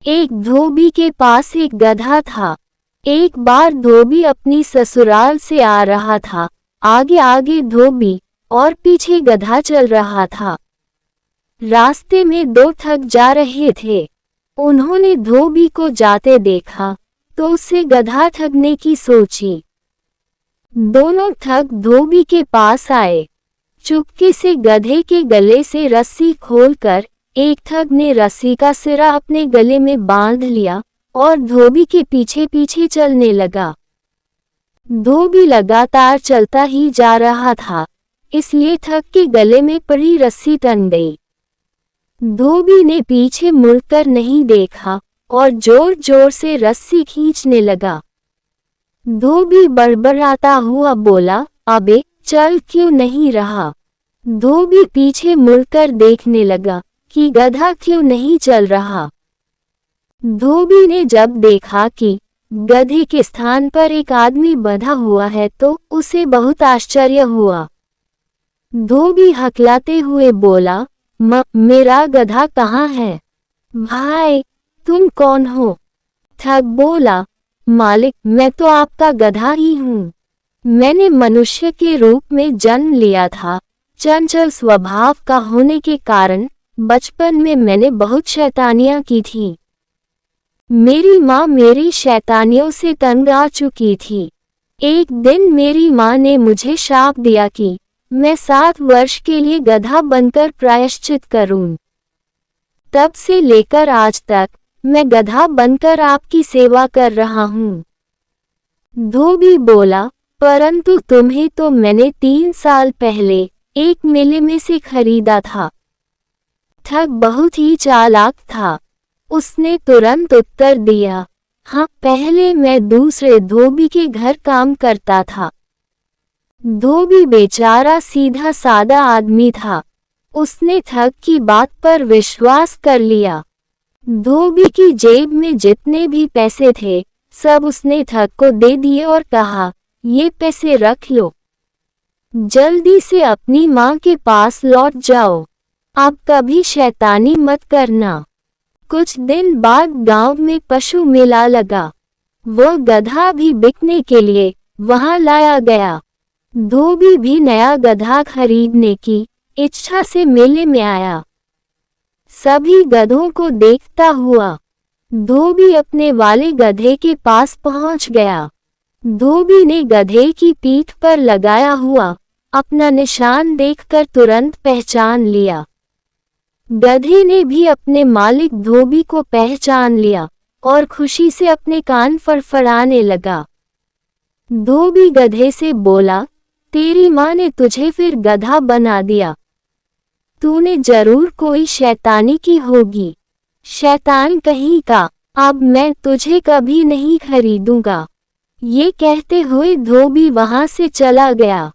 एक धोबी के पास एक गधा था। एक बार धोबी अपनी ससुराल से आ रहा था। आगे आगे धोबी और पीछे गधा चल रहा था। रास्ते में दो ठग जा रहे थे। उन्होंने धोबी को जाते देखा तो उससे गधा ठगने की सोची। दोनों ठग धोबी के पास आए। चुपके से गधे के गले से रस्सी खोलकर एक ठग ने रस्सी का सिरा अपने गले में बांध लिया और धोबी के पीछे पीछे चलने लगा। धोबी लगातार चलता ही जा रहा था, इसलिए ठग के गले में पड़ी रस्सी तन गई। धोबी ने पीछे मुड़कर नहीं देखा और जोर जोर से रस्सी खींचने लगा। धोबी बड़बड़ाता हुआ बोला, अबे चल क्यों नहीं रहा। धोबी पीछे मुड़कर देखने लगा कि गधा क्यों नहीं चल रहा। धोबी ने जब देखा कि गधे के स्थान पर एक आदमी बंधा हुआ है तो उसे बहुत आश्चर्य हुआ। धोबी हकलाते हुए बोला, मेरा गधा कहाँ है? भाई तुम कौन हो? ठग बोला, मालिक मैं तो आपका गधा ही हूँ। मैंने मनुष्य के रूप में जन्म लिया था। चंचल स्वभाव का होने के कारण बचपन में मैंने बहुत शैतानियां की थी। मेरी माँ मेरी शैतानियों से तंग आ चुकी थी। एक दिन मेरी माँ ने मुझे शाप दिया कि मैं 7 वर्ष के लिए गधा बनकर प्रायश्चित करूं। तब से लेकर आज तक मैं गधा बनकर आपकी सेवा कर रहा हूँ। धोबी बोला, परंतु तुम्हें तो मैंने 3 साल पहले एक मेले में से खरीदा था। ठग बहुत ही चालाक था। उसने तुरंत उत्तर दिया, हाँ पहले मैं दूसरे धोबी के घर काम करता था। धोबी बेचारा सीधा सादा आदमी था। उसने ठग की बात पर विश्वास कर लिया। धोबी की जेब में जितने भी पैसे थे सब उसने ठग को दे दिए और कहा, ये पैसे रख लो। जल्दी से अपनी माँ के पास लौट जाओ। अब कभी शैतानी मत करना। कुछ दिन बाद गांव में पशु मेला लगा। वह गधा भी बिकने के लिए वहां लाया गया। धोबी भी नया गधा खरीदने की इच्छा से मेले में आया। सभी गधों को देखता हुआ धोबी अपने वाले गधे के पास पहुंच गया। धोबी ने गधे की पीठ पर लगाया हुआ अपना निशान देखकर तुरंत पहचान लिया। गधे ने भी अपने मालिक धोबी को पहचान लिया और खुशी से अपने कान फड़फड़ाने लगा। धोबी गधे से बोला, तेरी माँ ने तुझे फिर गधा बना दिया। तूने जरूर कोई शैतानी की होगी। शैतान कहीं का, अब मैं तुझे कभी नहीं खरीदूंगा। ये कहते हुए धोबी वहां से चला गया।